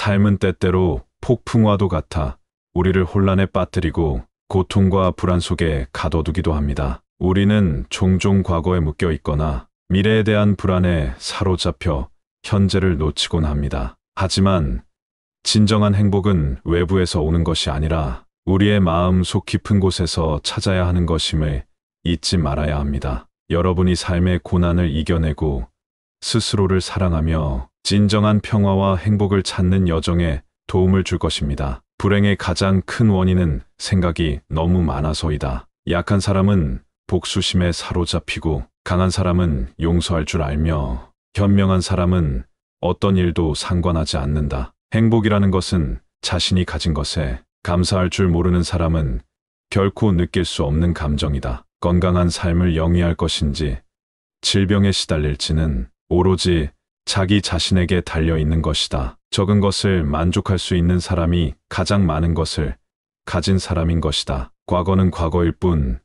삶은 때때로 폭풍과도 같아 우리를 혼란에 빠뜨리고 고통과 불안 속에 가둬두기도 합니다. 우리는 종종 과거에 묶여 있거나 미래에 대한 불안에 사로잡혀 현재를 놓치곤 합니다. 하지만 진정한 행복은 외부에서 오는 것이 아니라 우리의 마음 속 깊은 곳에서 찾아야 하는 것임을 잊지 말아야 합니다. 여러분이 삶의 고난을 이겨내고 스스로를 사랑하며 진정한 평화와 행복을 찾는 여정에 도움을 줄 것입니다. 불행의 가장 큰 원인은 생각이 너무 많아서이다. 약한 사람은 복수심에 사로잡히고 강한 사람은 용서할 줄 알며 현명한 사람은 어떤 일도 상관하지 않는다. 행복이라는 것은 자신이 가진 것에 감사할 줄 모르는 사람은 결코 느낄 수 없는 감정이다. 건강한 삶을 영위할 것인지 질병에 시달릴지는 오로지 자기 자신에게 달려 있는 것이다. 적은 것을 만족할 수 있는 사람이 가장 많은 것을 가진 사람인 것이다. 과거는 과거일 뿐,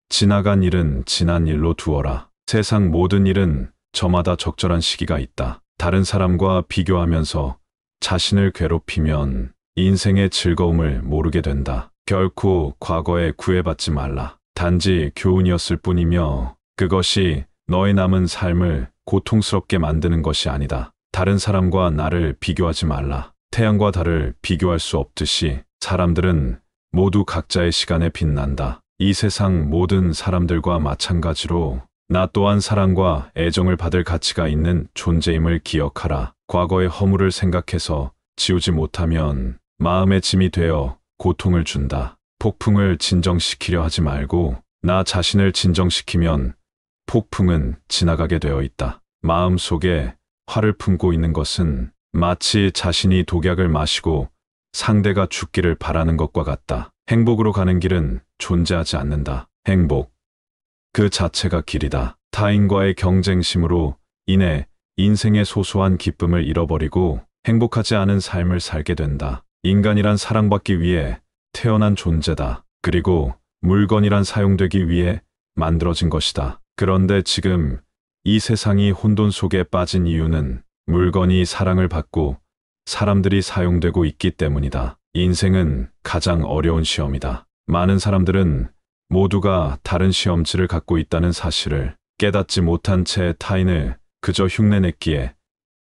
지나간 일은 지난 일로 두어라. 세상 모든 일은 저마다 적절한 시기가 있다. 다른 사람과 비교하면서 자신을 괴롭히면 인생의 즐거움을 모르게 된다. 결코 과거에 구애받지 말라. 단지 교훈이었을 뿐이며 그것이 너의 남은 삶을 고통스럽게 만드는 것이 아니다. 다른 사람과 나를 비교하지 말라. 태양과 달을 비교할 수 없듯이 사람들은 모두 각자의 시간에 빛난다. 이 세상 모든 사람들과 마찬가지로 나 또한 사랑과 애정을 받을 가치가 있는 존재임을 기억하라. 과거의 허물을 생각해서 지우지 못하면 마음의 짐이 되어 고통을 준다. 폭풍을 진정시키려 하지 말고 나 자신을 진정시키면 폭풍은 지나가게 되어 있다. 마음 속에 화를 품고 있는 것은 마치 자신이 독약을 마시고 상대가 죽기를 바라는 것과 같다. 행복으로 가는 길은 존재하지 않는다. 행복 그 자체가 길이다. 타인과의 경쟁심으로 인해 인생의 소소한 기쁨을 잃어버리고 행복하지 않은 삶을 살게 된다. 인간이란 사랑받기 위해 태어난 존재다. 그리고 물건이란 사용되기 위해 만들어진 것이다. 그런데 지금 이 세상이 혼돈 속에 빠진 이유는 물건이 사랑을 받고 사람들이 사용되고 있기 때문이다. 인생은 가장 어려운 시험이다. 많은 사람들은 모두가 다른 시험지를 갖고 있다는 사실을 깨닫지 못한 채 타인을 그저 흉내냈기에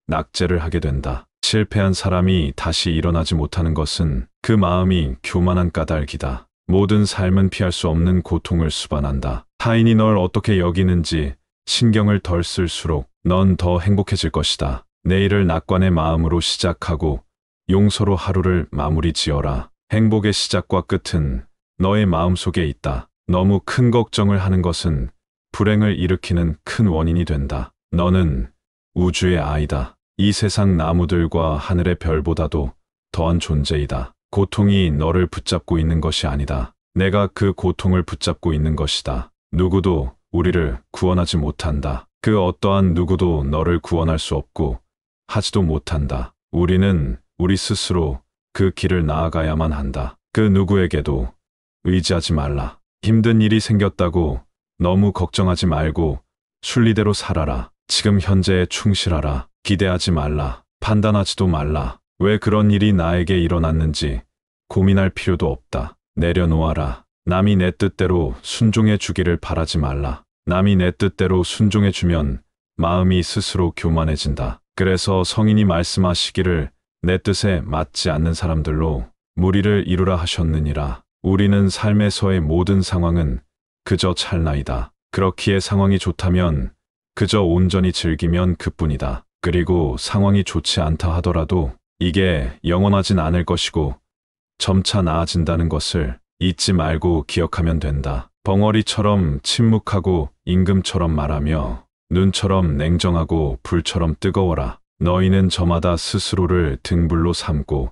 낙제를 하게 된다. 실패한 사람이 다시 일어나지 못하는 것은 그 마음이 교만한 까닭이다. 모든 삶은 피할 수 없는 고통을 수반한다. 타인이 널 어떻게 여기는지 신경을 덜 쓸수록 넌 더 행복해질 것이다. 내일을 낙관의 마음으로 시작하고 용서로 하루를 마무리 지어라. 행복의 시작과 끝은 너의 마음속에 있다. 너무 큰 걱정을 하는 것은 불행을 일으키는 큰 원인이 된다. 너는 우주의 아이다. 이 세상 나무들과 하늘의 별보다도 더한 존재이다. 고통이 너를 붙잡고 있는 것이 아니다. 내가 그 고통을 붙잡고 있는 것이다. 누구도 우리를 구원하지 못한다. 그 어떠한 누구도 너를 구원할 수 없고 하지도 못한다. 우리는 우리 스스로 그 길을 나아가야만 한다. 그 누구에게도 의지하지 말라. 힘든 일이 생겼다고 너무 걱정하지 말고 순리대로 살아라. 지금 현재에 충실하라. 기대하지 말라. 판단하지도 말라. 왜 그런 일이 나에게 일어났는지 고민할 필요도 없다. 내려놓아라. 남이 내 뜻대로 순종해 주기를 바라지 말라. 남이 내 뜻대로 순종해 주면 마음이 스스로 교만해진다. 그래서 성인이 말씀하시기를 내 뜻에 맞지 않는 사람들로 무리를 이루라 하셨느니라. 우리는 삶에서의 모든 상황은 그저 찰나이다. 그렇기에 상황이 좋다면 그저 온전히 즐기면 그뿐이다. 그리고 상황이 좋지 않다 하더라도 이게 영원하진 않을 것이고 점차 나아진다는 것을 잊지 말고 기억하면 된다. 벙어리처럼 침묵하고 임금처럼 말하며 눈처럼 냉정하고 불처럼 뜨거워라. 너희는 저마다 스스로를 등불로 삼고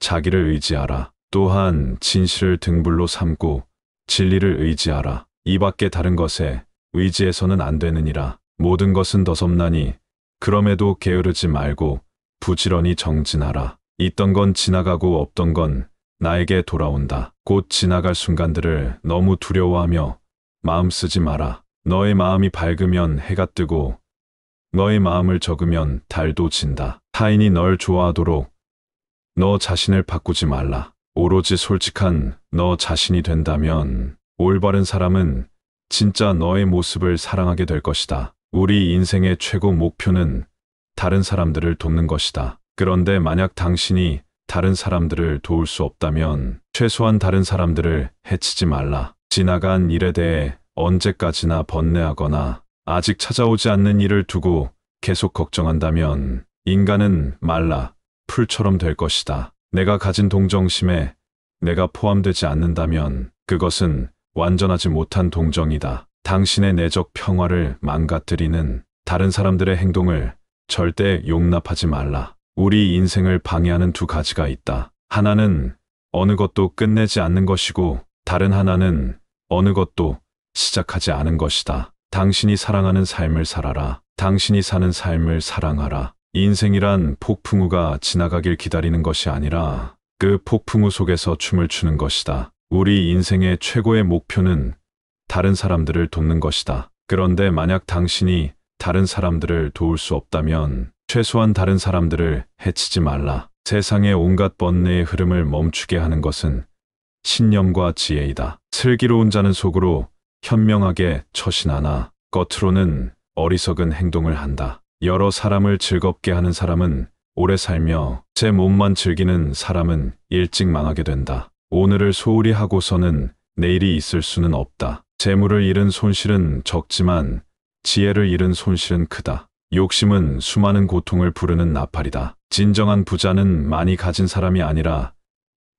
자기를 의지하라. 또한 진실을 등불로 삼고 진리를 의지하라. 이 밖에 다른 것에 의지해서는 안 되느니라. 모든 것은 더섭나니 그럼에도 게으르지 말고 부지런히 정진하라. 있던 건 지나가고 없던 건 나에게 돌아온다. 곧 지나갈 순간들을 너무 두려워하며 마음 쓰지 마라. 너의 마음이 밝으면 해가 뜨고 너의 마음을 적으면 달도 진다. 타인이 널 좋아하도록 너 자신을 바꾸지 말라. 오로지 솔직한 너 자신이 된다면 올바른 사람은 진짜 너의 모습을 사랑하게 될 것이다. 우리 인생의 최고 목표는 다른 사람들을 돕는 것이다. 그런데 만약 당신이 다른 사람들을 도울 수 없다면 최소한 다른 사람들을 해치지 말라. 지나간 일에 대해 언제까지나 번뇌하거나 아직 찾아오지 않는 일을 두고 계속 걱정한다면 인간은 말라 풀처럼 될 것이다. 내가 가진 동정심에 내가 포함되지 않는다면 그것은 완전하지 못한 동정이다. 당신의 내적 평화를 망가뜨리는 다른 사람들의 행동을 절대 용납하지 말라. 우리 인생을 방해하는 두 가지가 있다. 하나는 어느 것도 끝내지 않는 것이고 다른 하나는 어느 것도 시작하지 않은 것이다. 당신이 사랑하는 삶을 살아라. 당신이 사는 삶을 사랑하라. 인생이란 폭풍우가 지나가길 기다리는 것이 아니라 그 폭풍우 속에서 춤을 추는 것이다. 우리 인생의 최고의 목표는 다른 사람들을 돕는 것이다. 그런데 만약 당신이 다른 사람들을 도울 수 없다면 최소한 다른 사람들을 해치지 말라. 세상의 온갖 번뇌의 흐름을 멈추게 하는 것은 신념과 지혜이다. 슬기로운 자는 속으로 현명하게 처신하나 겉으로는 어리석은 행동을 한다. 여러 사람을 즐겁게 하는 사람은 오래 살며 제 몸만 즐기는 사람은 일찍 망하게 된다. 오늘을 소홀히 하고서는 내일이 있을 수는 없다. 재물을 잃은 손실은 적지만 지혜를 잃은 손실은 크다. 욕심은 수많은 고통을 부르는 나팔이다. 진정한 부자는 많이 가진 사람이 아니라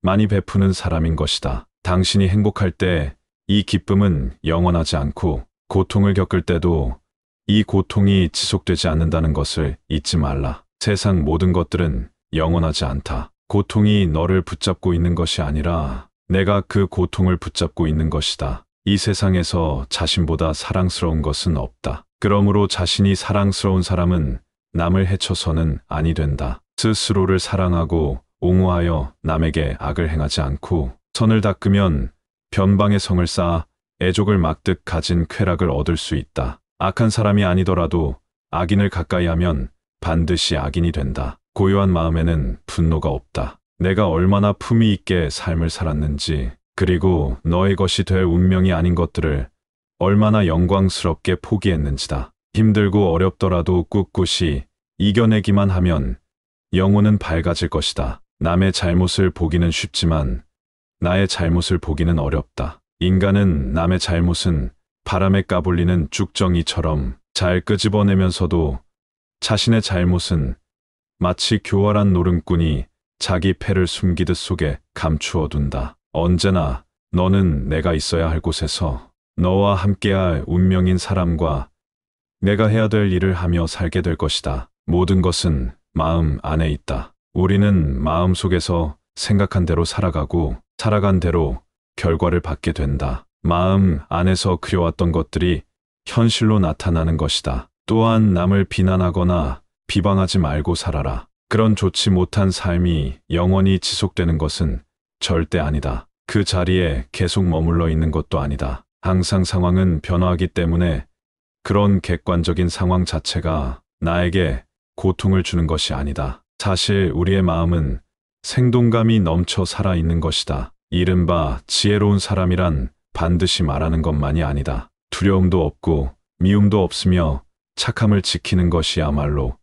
많이 베푸는 사람인 것이다. 당신이 행복할 때 이 기쁨은 영원하지 않고 고통을 겪을 때도 이 고통이 지속되지 않는다는 것을 잊지 말라. 세상 모든 것들은 영원하지 않다. 고통이 너를 붙잡고 있는 것이 아니라 내가 그 고통을 붙잡고 있는 것이다. 이 세상에서 자신보다 사랑스러운 것은 없다. 그러므로 자신이 사랑스러운 사람은 남을 해쳐서는 아니 된다. 스스로를 사랑하고 옹호하여 남에게 악을 행하지 않고 선을 닦으면 변방의 성을 쌓아 애족을 막듯 가진 쾌락을 얻을 수 있다. 악한 사람이 아니더라도 악인을 가까이 하면 반드시 악인이 된다. 고요한 마음에는 분노가 없다. 내가 얼마나 품위 있게 삶을 살았는지, 그리고 너의 것이 될 운명이 아닌 것들을 얼마나 영광스럽게 포기했는지다. 힘들고 어렵더라도 꿋꿋이 이겨내기만 하면 영혼은 밝아질 것이다. 남의 잘못을 보기는 쉽지만 나의 잘못을 보기는 어렵다. 인간은 남의 잘못은 바람에 까불리는 쭉정이처럼 잘 끄집어내면서도 자신의 잘못은 마치 교활한 노름꾼이 자기 패를 숨기듯 속에 감추어 둔다. 언제나 너는 내가 있어야 할 곳에서 너와 함께할 운명인 사람과 내가 해야 될 일을 하며 살게 될 것이다. 모든 것은 마음 안에 있다. 우리는 마음 속에서 생각한 대로 살아가고 살아간 대로 결과를 받게 된다. 마음 안에서 그려왔던 것들이 현실로 나타나는 것이다. 또한 남을 비난하거나 비방하지 말고 살아라. 그런 좋지 못한 삶이 영원히 지속되는 것은 절대 아니다. 그 자리에 계속 머물러 있는 것도 아니다. 항상 상황은 변화하기 때문에 그런 객관적인 상황 자체가 나에게 고통을 주는 것이 아니다. 사실 우리의 마음은 생동감이 넘쳐 살아있는 것이다. 이른바 지혜로운 사람이란 반드시 말하는 것만이 아니다. 두려움도 없고 미움도 없으며 착함을 지키는 것이야말로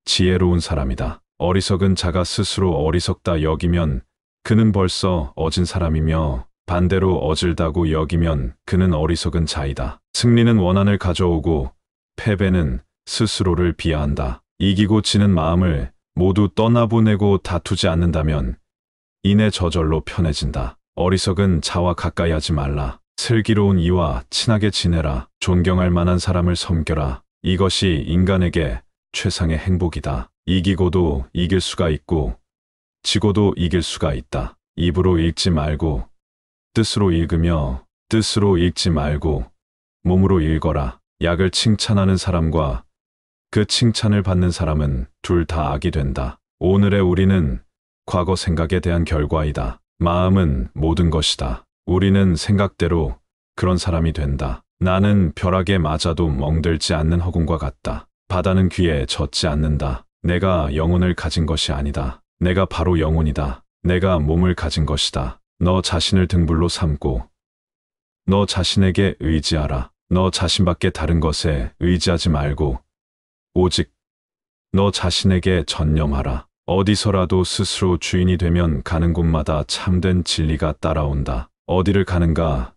지혜로운 사람이다. 어리석은 자가 스스로 어리석다 여기면 그는 벌써 어진 사람이며 반대로 어질다고 여기면 그는 어리석은 자이다. 승리는 원한을 가져오고 패배는 스스로를 비하한다. 이기고 지는 마음을 모두 떠나보내고 다투지 않는다면 이내 저절로 편해진다. 어리석은 자와 가까이 하지 말라. 슬기로운 이와 친하게 지내라. 존경할 만한 사람을 섬겨라. 이것이 인간에게 최상의 행복이다. 이기고도 이길 수가 있고 지고도 이길 수가 있다. 입으로 읽지 말고 뜻으로 읽으며 뜻으로 읽지 말고 몸으로 읽어라. 약을 칭찬하는 사람과 그 칭찬을 받는 사람은 둘 다 악이 된다. 오늘의 우리는 과거 생각에 대한 결과이다. 마음은 모든 것이다. 우리는 생각대로 그런 사람이 된다. 나는 벼락에 맞아도 멍들지 않는 허공과 같다. 바다는 귀에 젖지 않는다. 내가 영혼을 가진 것이 아니다. 내가 바로 영혼이다. 내가 몸을 가진 것이다. 너 자신을 등불로 삼고 너 자신에게 의지하라. 너 자신밖에 다른 것에 의지하지 말고 오직 너 자신에게 전념하라. 어디서라도 스스로 주인이 되면 가는 곳마다 참된 진리가 따라온다. 어디를 가는가?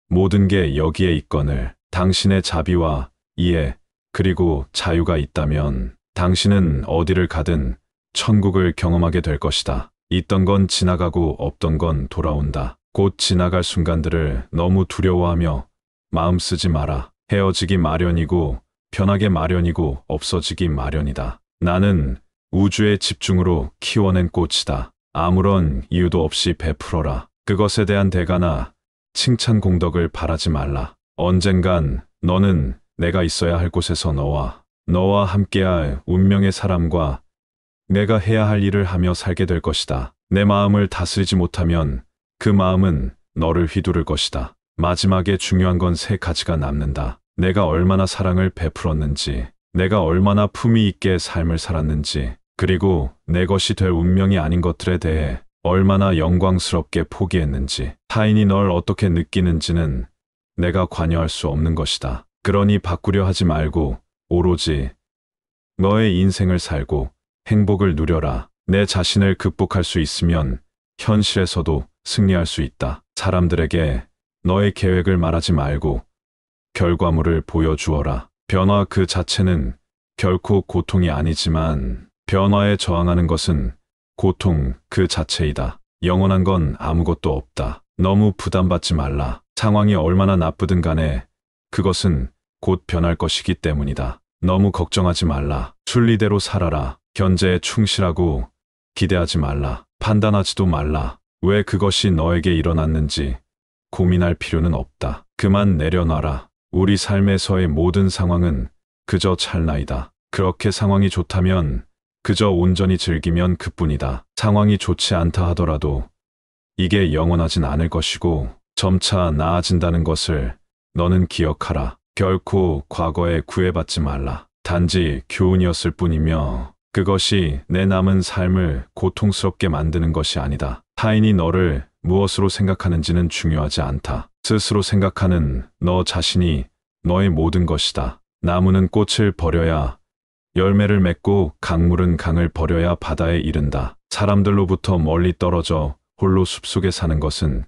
모든 게 여기에 있거늘. 당신의 자비와 이해 그리고 자유가 있다면 당신은 어디를 가든 천국을 경험하게 될 것이다. 있던 건 지나가고 없던 건 돌아온다. 곧 지나갈 순간들을 너무 두려워하며 마음 쓰지 마라. 헤어지기 마련이고 변하기 마련이고 없어지기 마련이다. 나는 우주의 집중으로 키워낸 꽃이다. 아무런 이유도 없이 베풀어라. 그것에 대한 대가나 칭찬 공덕을 바라지 말라. 언젠간 너는 내가 있어야 할 곳에서 너와 함께할 운명의 사람과 내가 해야 할 일을 하며 살게 될 것이다. 내 마음을 다스리지 못하면 그 마음은 너를 휘두를 것이다. 마지막에 중요한 건 세 가지가 남는다. 내가 얼마나 사랑을 베풀었는지, 내가 얼마나 품위 있게 삶을 살았는지, 그리고 내 것이 될 운명이 아닌 것들에 대해 얼마나 영광스럽게 포기했는지. 타인이 널 어떻게 느끼는지는 내가 관여할 수 없는 것이다. 그러니 바꾸려 하지 말고 오로지 너의 인생을 살고 행복을 누려라. 내 자신을 극복할 수 있으면 현실에서도 승리할 수 있다. 사람들에게 너의 계획을 말하지 말고 결과물을 보여주어라. 변화 그 자체는 결코 고통이 아니지만 변화에 저항하는 것은 고통 그 자체이다. 영원한 건 아무것도 없다. 너무 부담받지 말라. 상황이 얼마나 나쁘든 간에 그것은 곧 변할 것이기 때문이다. 너무 걱정하지 말라. 순리대로 살아라. 현재에 충실하고 기대하지 말라. 판단하지도 말라. 왜 그것이 너에게 일어났는지 고민할 필요는 없다. 그만 내려놔라. 우리 삶에서의 모든 상황은 그저 찰나이다. 그렇게 상황이 좋다면 그저 온전히 즐기면 그뿐이다. 상황이 좋지 않다 하더라도 이게 영원하진 않을 것이고 점차 나아진다는 것을 너는 기억하라. 결코 과거에 구애받지 말라. 단지 교훈이었을 뿐이며 그것이 내 남은 삶을 고통스럽게 만드는 것이 아니다. 타인이 너를 무엇으로 생각하는지는 중요하지 않다. 스스로 생각하는 너 자신이 너의 모든 것이다. 나무는 꽃을 버려야 열매를 맺고 강물은 강을 버려야 바다에 이른다. 사람들로부터 멀리 떨어져 홀로 숲속에 사는 것은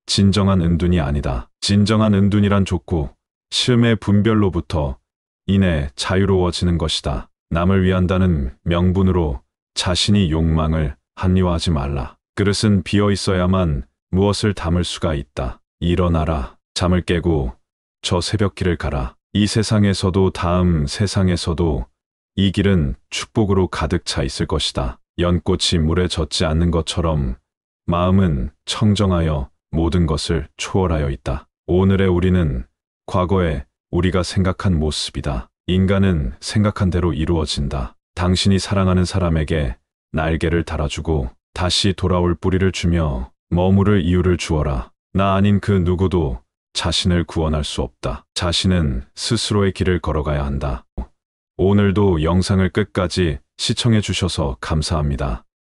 진정한 은둔이 아니다. 진정한 은둔이란 좋고 싫음의 분별로부터 인해 자유로워지는 것이다. 남을 위한다는 명분으로 자신이 욕망을 합리화하지 말라. 그릇은 비어 있어야만 무엇을 담을 수가 있다. 일어나라. 잠을 깨고 저 새벽길을 가라. 이 세상에서도 다음 세상에서도 이 길은 축복으로 가득 차 있을 것이다. 연꽃이 물에 젖지 않는 것처럼 마음은 청정하여 모든 것을 초월하여 있다. 오늘의 우리는 과거에 우리가 생각한 모습이다. 인간은 생각한 대로 이루어진다. 당신이 사랑하는 사람에게 날개를 달아주고 다시 돌아올 뿌리를 주며 머무를 이유를 주어라. 나 아닌 그 누구도 자신을 구원할 수 없다. 자신은 스스로의 길을 걸어가야 한다. 오늘도 영상을 끝까지 시청해 주셔서 감사합니다.